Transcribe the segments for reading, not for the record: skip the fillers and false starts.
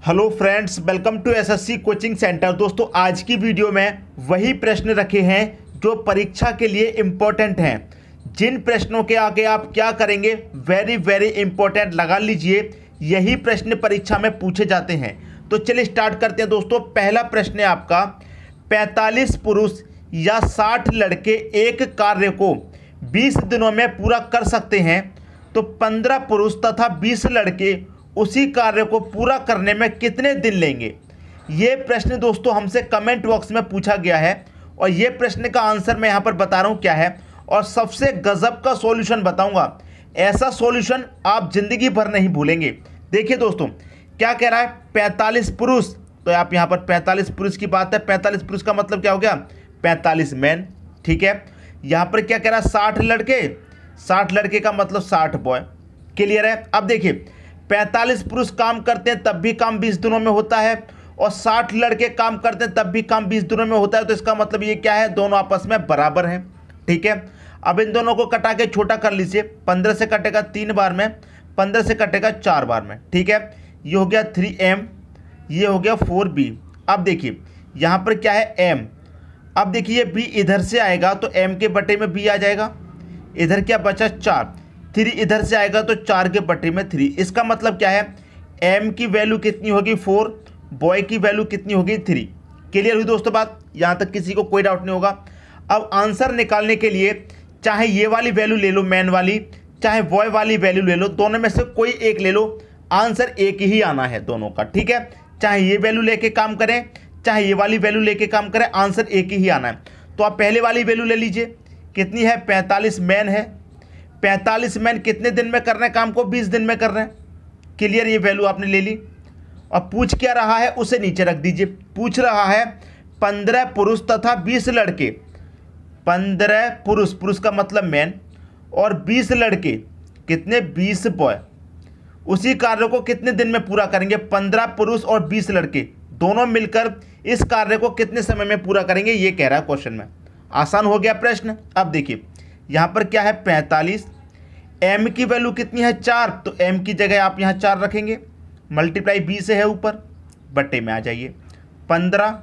Hello friends, welcome to SSC coaching centre. दोस्तों, आज की वीडियो में वही प्रश्न रखे हैं जो परीक्षा के लिए इम्पोर्टेंट हैं। जिन प्रश्नों के आगे आप क्या करेंगे, वेरी वेरी इंपॉर्टेंट, लगा लीजिए। यही प्रश्न परीक्षा में पूछे जाते हैं। तो चलिए स्टार्ट करते हैं दोस्तों। पहला प्रश्न है आपका, 45 पुरुष या 60 लड़के एक कार्य को 20 दिनों में पूरा कर सकते हैं, तो 15 पुरुष तथा 20 लड़के उसी कार्य को पूरा करने में कितने दिन लेंगे। ये प्रश्न दोस्तों हमसे कमेंट बॉक्स में पूछा गया है और ये प्रश्न का आंसर मैं यहाँ पर बता रहा हूँ क्या है, और सबसे गजब का सॉल्यूशन बताऊँगा। ऐसा सॉल्यूशन आप जिंदगी भर नहीं भूलेंगे। देखिए दोस्तों, क्या कह रहा है, 45 पुरुष, तो आप यहाँ पर 45 पुरुष की बात है। 45 पुरुष का मतलब क्या हो गया, 45 मैन, ठीक है। यहाँ पर क्या कह रहा है, 60 लड़के, 60 लड़के का मतलब 60 बॉय। क्लियर है। अब देखिए, 45 पुरुष काम करते हैं तब भी काम 20 दिनों में होता है, और 60 लड़के काम करते हैं तब भी काम 20 दिनों में होता है। तो इसका मतलब ये क्या है, दोनों आपस में बराबर हैं, ठीक है। अब इन दोनों को कटा के छोटा कर लीजिए। 15 से कटेगा 3 बार में, 15 से कटेगा 4 बार में, ठीक है। ये हो गया 3m, ये हो गया 4b। अब देखिए यहाँ पर क्या है, m। अब देखिए b इधर से आएगा तो m के बटे में b आ जाएगा। इधर क्या बचा, 4। 3 इधर से आएगा तो 4 के बटे में 3। इसका मतलब क्या है, m की वैल्यू कितनी होगी, 4, बॉय की वैल्यू कितनी होगी, 3। क्लियर हुई दोस्तों बात, यहाँ तक किसी को कोई डाउट नहीं होगा। अब आंसर निकालने के लिए चाहे ये वाली वैल्यू ले लो मैन वाली, चाहे बॉय वाली वैल्यू ले लो, दोनों में से कोई एक ले लो, आंसर एक ही आना है दोनों का, ठीक है। चाहे ये वैल्यू लेके काम करें, चाहे ये वाली वैल्यू लेके काम करें, आंसर एक ही आना है। तो आप पहले वाली वैल्यू ले लीजिए, कितनी है, 45 मैन है। 45 मैन कितने दिन में कर रहे हैं काम को, 20 दिन में कर रहे हैं। क्लियर, ये वैल्यू आपने ले ली। और पूछ क्या रहा है, उसे नीचे रख दीजिए। पूछ रहा है 15 पुरुष तथा 20 लड़के, 15 पुरुष, पुरुष का मतलब मैन, और 20 लड़के, कितने, 20 बॉय, उसी कार्य को कितने दिन में पूरा करेंगे। 15 पुरुष और 20 लड़के दोनों मिलकर इस कार्य को कितने समय में पूरा करेंगे, ये कह रहा है क्वेश्चन में। आसान हो गया प्रश्न। अब देखिए यहाँ पर क्या है, 45, m की वैल्यू कितनी है, 4, तो m की जगह आप यहाँ 4 रखेंगे, मल्टीप्लाई 20 से है ऊपर, बट्टे में आ जाइए। 15,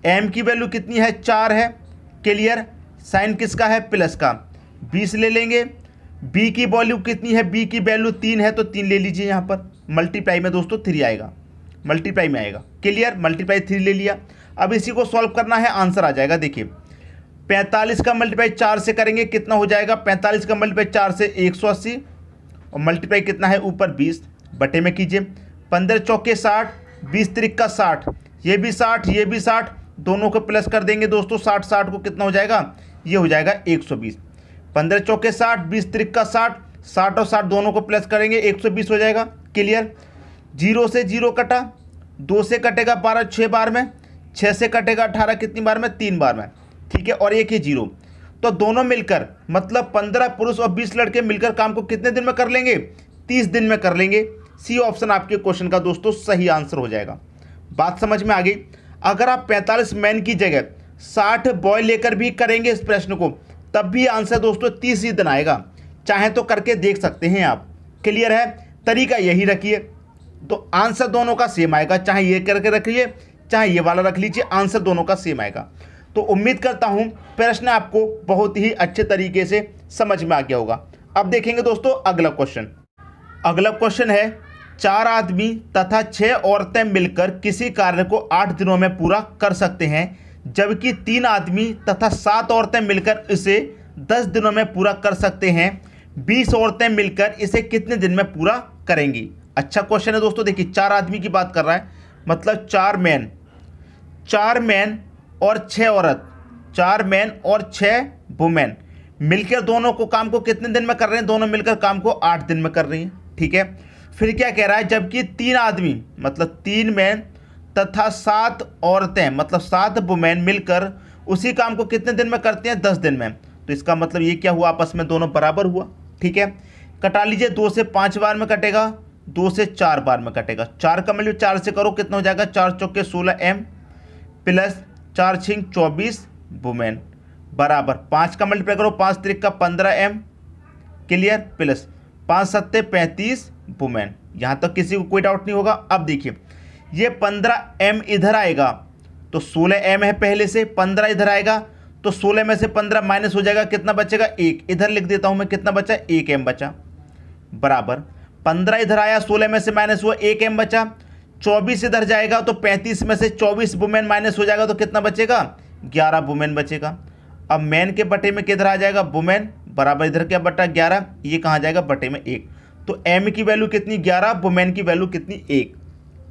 m की वैल्यू कितनी है, 4 है। क्लियर, साइन किसका है, प्लस का, 20 ले लेंगे। b की वैल्यू कितनी है, b की वैल्यू 3 है, तो 3 ले लीजिए यहाँ पर, मल्टीप्लाई में दोस्तों 3 आएगा, मल्टीप्लाई में आएगा। क्लियर, मल्टीप्लाई 3 ले लिया। अब इसी को सॉल्व करना है, आंसर आ जाएगा। देखिए 45 का मल्टीप्लाई 4 से करेंगे, कितना हो जाएगा, 45 का मल्टीप्लाई 4 से 180, और मल्टीप्लाई कितना है ऊपर 20, बटे में कीजिए। 15 चौके 60, 20 त्रिक का 60, ये भी 60, ये भी 60, दोनों को प्लस कर देंगे दोस्तों। 60 60 को कितना हो जाएगा, ये हो जाएगा 120। 15 चौके 60, 20 त्रिक का 60, 60 और 60 दोनों को प्लस करेंगे, 120 हो जाएगा। क्लियर, 0 से 0 कटा, 2 से कटेगा 12 6 बार में, 6 से कटेगा 18 कितनी बार में, 3 बार में, ठीक है, और एक ही 0। तो दोनों मिलकर मतलब 15 पुरुष और 20 लड़के मिलकर काम को कितने दिन में कर लेंगे, 30 दिन में कर लेंगे। सी ऑप्शन आपके क्वेश्चन का दोस्तों सही आंसर हो जाएगा। बात समझ में आ गई। अगर आप 45 मैन की जगह 60 बॉय लेकर भी करेंगे इस प्रश्न को, तब भी आंसर दोस्तों 30 ही दिन आएगा। चाहे तो करके देख सकते हैं आप। क्लियर है, तरीका यही रखिए, तो आंसर दोनों का सेम आएगा। चाहे ये करके रखिए, चाहे ये वाला रख लीजिए, आंसर दोनों का सेम आएगा। तो उम्मीद करता हूं प्रश्न आपको बहुत ही अच्छे तरीके से समझ में आ गया होगा। अब देखेंगे दोस्तों अगला क्वेश्चन। अगला क्वेश्चन है, 4 आदमी तथा 6 औरतें मिलकर किसी कार्य को 8 दिनों में पूरा कर सकते हैं, जबकि 3 आदमी तथा 7 औरतें मिलकर इसे 10 दिनों में पूरा कर सकते हैं। 20 औरतें मिलकर इसे कितने दिन में पूरा करेंगी। अच्छा क्वेश्चन है दोस्तों। देखिए 4 आदमी की बात कर रहा है, मतलब 4 मैन और 6 औरत, 4 मैन और 6 वुमेन मिलकर दोनों को काम को कितने दिन में कर रहे हैं, दोनों मिलकर काम को 8 दिन में कर रही हैं, ठीक है। फिर क्या कह रहा है, जबकि 3 आदमी मतलब 3 मैन तथा 7 औरतें मतलब 7 वुमेन मिलकर उसी काम को कितने दिन में करते हैं, 10 दिन में। तो इसका मतलब ये क्या हुआ, आपस में दोनों बराबर हुआ, ठीक है। कटा लीजिए, 2 से 5 बार में कटेगा, 2 से 4 बार में कटेगा। 4 का मतलब 4 से करो, कितना हो जाएगा, 4 चौके 16 m प्लस 4 छिंग 24 वुमेन बराबर 5 का मल्टीप्लाई करो, 5 त्रिक का 15 m, क्लियर, प्लस 5 सत्ते 35 वुमेन। यहाँ तक किसी को कोई डाउट नहीं होगा। अब देखिए ये 15m इधर आएगा तो 16m है पहले से, 15 इधर आएगा तो 16 में से 15 माइनस हो जाएगा, कितना बचेगा 1, इधर लिख देता हूं मैं, कितना बचा 1m बचा, बराबर 15 इधर आया, 16 में से माइनस हुआ 1m बचा, 24 इधर जाएगा तो 35 में से 24 वुमेन माइनस हो जाएगा तो कितना बचेगा 11 वुमेन बचेगा। अब मैन के बटे में किधर आ जाएगा वुमेन, बराबर इधर क्या बटा 11, ये कहाँ जाएगा बटे में 1, तो m की वैल्यू कितनी 11, वुमेन की वैल्यू कितनी 1।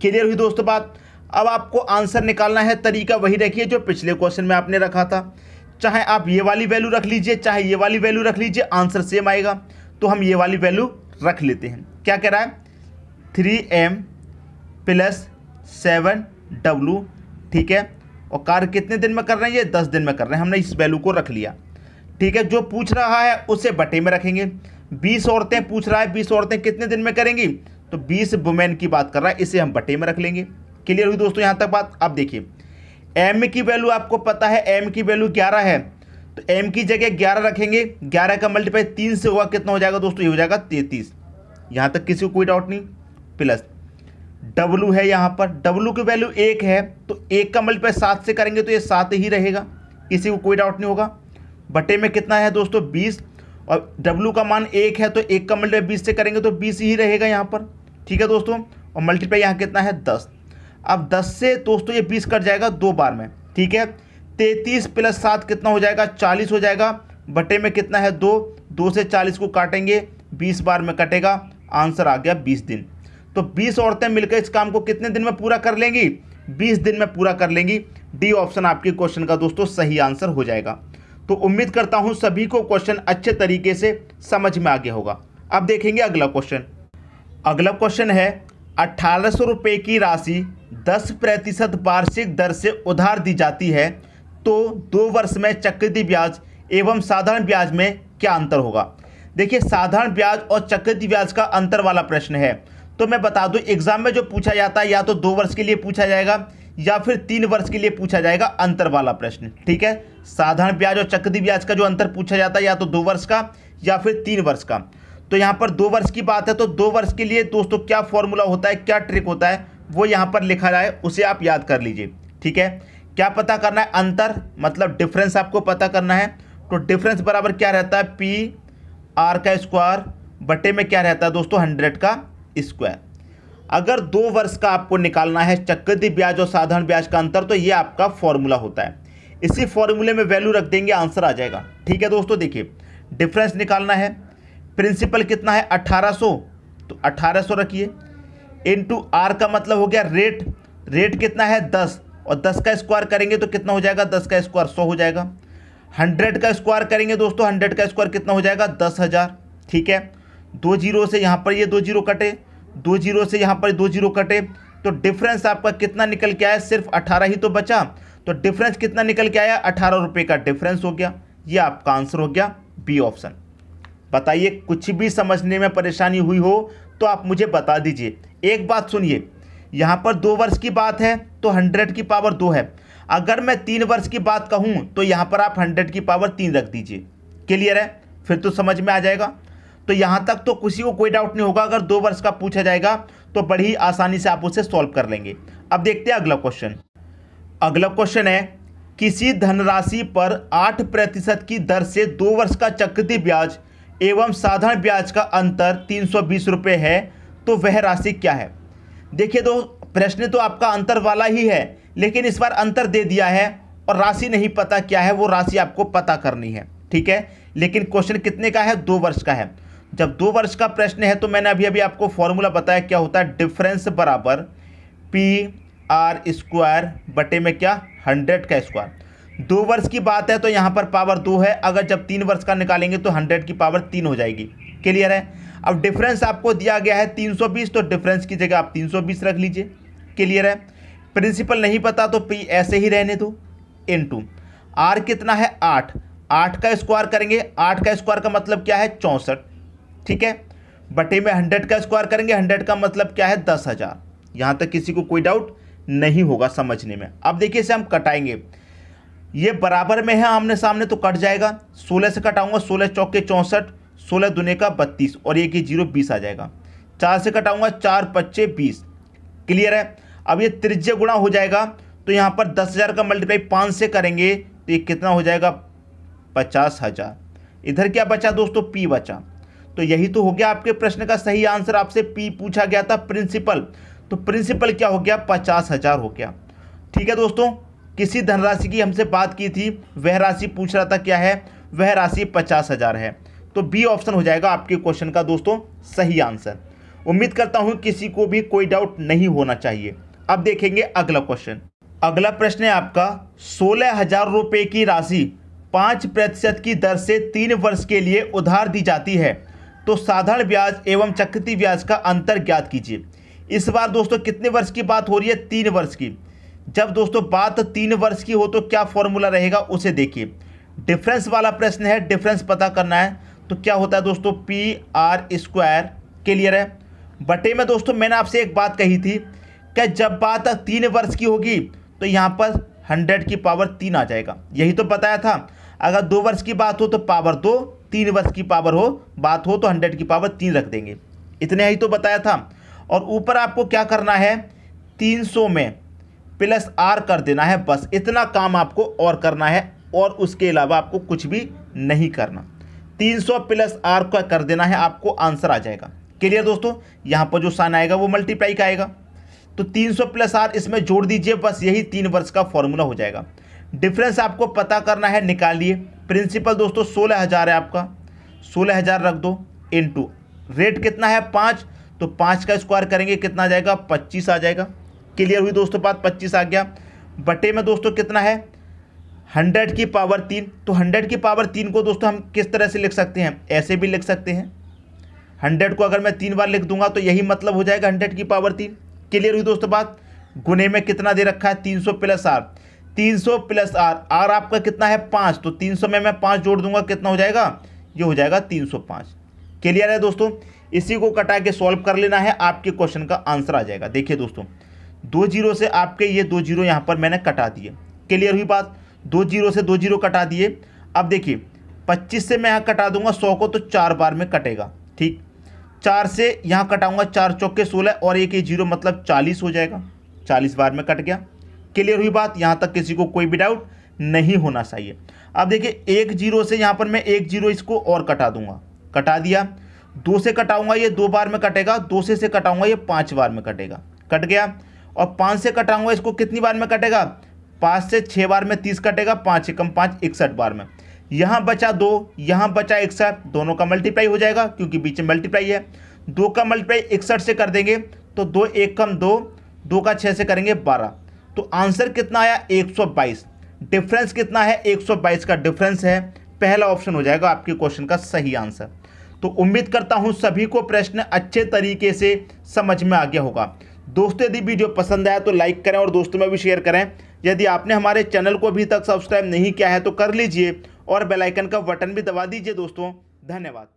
क्लियर हुई दोस्तों बात। अब आपको आंसर निकालना है, तरीका वही रखिए जो पिछले क्वेश्चन में आपने रखा था, चाहे आप ये वाली वैल्यू रख लीजिए चाहे ये वाली वैल्यू रख लीजिए, आंसर सेम आएगा। तो हम ये वाली वैल्यू रख लेते हैं। क्या कह रहा है 3m + 7w, ठीक है, और कार्य कितने दिन में कर रहे हैं, ये 10 दिन में कर रहे हैं, हमने इस वैल्यू को रख लिया, ठीक है। जो पूछ रहा है उसे बटे में रखेंगे। 20 औरतें पूछ रहा है, 20 औरतें कितने दिन में करेंगी, तो 20 वुमेन की बात कर रहा है, इसे हम बटे में रख लेंगे। क्लियर हुई दोस्तों यहाँ तक बात। अब देखिए m की वैल्यू आपको पता है, m की वैल्यू 11 है, तो m की जगह 11 रखेंगे, 11 का मल्टीप्लाई 3 से होगा, कितना हो जाएगा दोस्तों, ये हो जाएगा 33। यहाँ तक किसी को कोई डाउट नहीं। प्लस w है, यहाँ पर w की वैल्यू 1 है, तो 1 का मल्टीप्लाई 7 से करेंगे तो ये 7 ही रहेगा, किसी को कोई डाउट नहीं होगा। बटे में कितना है दोस्तों 20, और w का मान 1 है तो 1 का मल्टीप्लाई 20 से करेंगे तो 20 ही रहेगा यहाँ पर, ठीक है दोस्तों। और मल्टीप्लाई यहाँ कितना है 10। अब 10 से दोस्तों ये 20 कट जाएगा 2 बार में, ठीक है। 33 + 7 कितना हो जाएगा 40 हो जाएगा, बटे में कितना है 2, 2 से 40 को काटेंगे 20 बार में कटेगा, आंसर आ गया 20 दिन। तो 20 औरतें मिलकर इस काम को कितने दिन में पूरा कर लेंगी, 20 दिन में पूरा कर लेंगी। डी ऑप्शन आपके क्वेश्चन का दोस्तों सही आंसर हो जाएगा। तो उम्मीद करता हूं सभी को क्वेश्चन अच्छे तरीके से समझ में आ गया होगा। अब देखेंगे अगला क्वेश्चन। अगला क्वेश्चन है 1800 रुपये की राशि 10% वार्षिक दर से उधार दी जाती है, तो 2 वर्ष में चक्रवृद्धि ब्याज एवं साधारण ब्याज में क्या अंतर होगा। देखिए साधारण ब्याज और चक्रवृद्धि ब्याज का अंतर वाला प्रश्न है, तो मैं बता दूं एग्जाम में जो पूछा जाता है या तो 2 वर्ष के लिए पूछा जाएगा या फिर 3 वर्ष के लिए पूछा जाएगा, अंतर वाला प्रश्न, ठीक है। साधारण ब्याज और चक्रवृद्धि ब्याज का जो अंतर पूछा जाता है या तो 2 वर्ष का या फिर 3 वर्ष का। तो यहाँ पर 2 वर्ष की बात है, तो 2 वर्ष के लिए दोस्तों क्या फॉर्मूला होता है, क्या ट्रिक होता है, वो यहाँ पर लिखा है, उसे आप याद कर लीजिए, ठीक है। क्या पता करना है, अंतर मतलब डिफरेंस आपको पता करना है। तो डिफरेंस बराबर क्या रहता है PR का स्क्वायर बटे में क्या रहता है दोस्तों 100 का स्क्वायर। अगर 2 वर्ष का आपको निकालना है चक्रवृद्धि ब्याज और साधारण ब्याज का अंतर, तो ये आपका फॉर्मूला होता है, इसी फॉर्मूले में वैल्यू रख देंगे, आंसर आ जाएगा, ठीक है दोस्तों। देखिए डिफरेंस निकालना है, प्रिंसिपल कितना है 1800, तो 1800 रखिए, इनटू R का मतलब हो गया रेट, रेट कितना है 10, और 10 का स्क्वायर करेंगे तो कितना हो जाएगा, 10 का स्क्वायर 100 हो जाएगा। 100 का स्क्वायर करेंगे दोस्तों, 100 का स्क्वायर कितना हो जाएगा 10,000, ठीक है। 2 जीरो से यहाँ पर ये 2 जीरो कटे, 2 जीरो से यहाँ पर 2 जीरो कटे, तो डिफरेंस आपका कितना निकल के आया, सिर्फ 18 ही तो बचा, तो डिफरेंस कितना निकल के आया 18 रुपये का डिफरेंस हो गया। ये आपका आंसर हो गया बी ऑप्शन। बताइए कुछ भी समझने में परेशानी हुई हो तो आप मुझे बता दीजिए। एक बात सुनिए, यहाँ पर 2 वर्ष की बात है तो 100 की पावर 2 है, अगर मैं 3 वर्ष की बात कहूँ तो यहाँ पर आप 100 की पावर 3 रख दीजिए। क्लियर है, फिर तो समझ में आ जाएगा। तो यहाँ तक तो किसी को कोई डाउट नहीं होगा, अगर 2 वर्ष का पूछा जाएगा तो बड़ी आसानी से आप उसे सॉल्व कर लेंगे। अब देखते हैं अगला क्वेश्चन। अगला क्वेश्चन है किसी धनराशि पर 8% की दर से 2 वर्ष का चक्रवृद्धि ब्याज एवं साधारण ब्याज का अंतर 320 रुपये है, तो वह राशि क्या है। देखिए प्रश्न तो आपका अंतर वाला ही है, लेकिन इस बार अंतर दे दिया है और राशि नहीं पता क्या है, वो राशि आपको पता करनी है, ठीक है। लेकिन क्वेश्चन कितने का है, 2 वर्ष का है। जब 2 वर्ष का प्रश्न है तो मैंने अभी आपको फॉर्मूला बताया क्या होता है, डिफरेंस बराबर PR स्क्वायर बटे में क्या 100 का स्क्वायर। 2 वर्ष की बात है तो यहाँ पर पावर 2 है, अगर जब 3 वर्ष का निकालेंगे तो 100 की पावर 3 हो जाएगी। क्लियर है। अब डिफरेंस आपको दिया गया है 320, तो डिफरेंस की जगह आप 320 रख लीजिए। क्लियर है। प्रिंसिपल नहीं पता तो P ऐसे ही रहने दो, इनटू R कितना है 8, 8 का स्क्वायर करेंगे, 8 का स्क्वायर का मतलब क्या है 64, ठीक है। बटे में 100 का स्क्वायर करेंगे, 100 का मतलब क्या है 10,000। यहाँ तक किसी को कोई डाउट नहीं होगा समझने में। अब देखिए इसे हम कटाएंगे, ये बराबर में है आमने सामने तो कट जाएगा। 16 से कटाऊंगा, 16 चौके 64, 16 दूने का 32 और 1 0 20 आ जाएगा। 4 से कटाऊंगा, 4 पच्चे 20। क्लियर है। अब ये त्रिज्या गुणा हो जाएगा, तो यहाँ पर 10,000 का मल्टीप्लाई 5 से करेंगे तो ये कितना हो जाएगा 50,000। इधर क्या बचा दोस्तों, पी बचा। तो यही तो हो गया आपके प्रश्न का सही आंसर। आपसे पी पूछा गया था प्रिंसिपल, तो प्रिंसिपल क्या हो गया 50,000 हो गया। ठीक है दोस्तों, किसी धनराशि की हमसे बात की थी, वह राशि पूछ रहा था क्या है, वह राशि 50,000 है। तो बी ऑप्शन हो जाएगा आपके क्वेश्चन का दोस्तों सही आंसर। उम्मीद करता हूं किसी को भी कोई डाउट नहीं होना चाहिए। अब देखेंगे अगला क्वेश्चन। अगला प्रश्न है आपका 16,000 रुपये की राशि 5% की दर से 3 वर्ष के लिए उधार दी जाती है, तो साधारण ब्याज एवं चक्रवृद्धि ब्याज का अंतर ज्ञात कीजिए। इस बार दोस्तों कितने वर्ष की बात हो रही है, 3 वर्ष की। जब दोस्तों बात 3 वर्ष की हो तो क्या फॉर्मूला रहेगा उसे देखिए। डिफरेंस वाला प्रश्न है, डिफरेंस पता करना है, तो क्या होता है दोस्तों PR²। क्लियर है। बटे में दोस्तों मैंने आपसे एक बात कही थी कि जब बात 3 वर्ष की होगी तो यहाँ पर 100 की पावर 3 आ जाएगा, यही तो बताया था। अगर 2 वर्ष की बात हो तो पावर 2, 3 वर्ष की पावर हो बात हो तो 100 की पावर 3 रख देंगे, इतने ही तो बताया था। और ऊपर आपको क्या करना है, 300 में प्लस R कर देना है, बस इतना काम आपको और करना है, और उसके अलावा आपको कुछ भी नहीं करना। 300 प्लस R का कर देना है, आपको आंसर आ जाएगा। क्लियर दोस्तों, यहाँ पर जो साइन आएगा वो मल्टीप्लाई का आएगा, तो 300 प्लस R इसमें जोड़ दीजिए, बस यही 3 वर्ष का फॉर्मूला हो जाएगा। डिफरेंस आपको पता करना है, निकालिए। प्रिंसिपल दोस्तों 16,000 है आपका, 16,000 रख दो, इनटू रेट कितना है 5, तो 5 का स्क्वायर करेंगे कितना आ जाएगा 25 आ जाएगा। क्लियर हुई दोस्तों बात, 25 आ गया। बटे में दोस्तों कितना है 100 की पावर 3, तो 100 की पावर 3 को दोस्तों हम किस तरह से लिख सकते हैं, ऐसे भी लिख सकते हैं। 100 को अगर मैं 3 बार लिख दूंगा तो यही मतलब हो जाएगा 100 की पावर 3। क्लियर हुई दोस्तों बात। गुने में कितना दे रखा है 300 plus R, 300 plus R, R आपका कितना है 5, तो 300 में मैं 5 जोड़ दूंगा कितना हो जाएगा, ये हो जाएगा 305। क्लियर है दोस्तों, इसी को कटा के सॉल्व कर लेना है, आपके क्वेश्चन का आंसर आ जाएगा। देखिए दोस्तों 2 जीरो से आपके ये 2 जीरो यहाँ पर मैंने कटा दिए। क्लियर हुई बात, 2 जीरो से 2 जीरो कटा दिए। अब देखिए 25 से मैं यहाँ कटा दूंगा 100 को, तो 4 बार में कटेगा। ठीक, 4 से यहाँ कटाऊंगा 4 चौके 16 और एक जीरो मतलब 40 हो जाएगा, 40 बार में कट गया। क्लियर हुई बात, यहाँ तक किसी को कोई भी डाउट नहीं होना चाहिए। अब देखिए 1 जीरो से यहाँ पर मैं 1 जीरो इसको और कटा दूंगा, कटा दिया। 2 से कटाऊंगा ये 2 बार में कटेगा, 2 से कटाऊंगा ये 5 बार में कटेगा, कट गया। और 5 से कटाऊंगा इसको कितनी बार में कटेगा, 5 से 6 बार में 30 कटेगा, 5 एकम 5 61 बार में। यहाँ बचा 2, यहाँ बचा 61, दोनों का मल्टीप्लाई हो जाएगा क्योंकि बीच में मल्टीप्लाई है। 2 का मल्टीप्लाई 61 से कर देंगे तो 2 एकम 2, 2 का 6 से करेंगे 12, तो आंसर कितना आया 122। डिफरेंस कितना है 122 का डिफरेंस है, पहला ऑप्शन हो जाएगा आपके क्वेश्चन का सही आंसर। तो उम्मीद करता हूँ सभी को प्रश्न अच्छे तरीके से समझ में आ गया होगा। दोस्तों यदि वीडियो पसंद आया तो लाइक करें और दोस्तों में भी शेयर करें। यदि आपने हमारे चैनल को अभी तक सब्सक्राइब नहीं किया है तो कर लीजिए और बेल आइकन का बटन भी दबा दीजिए दोस्तों। धन्यवाद।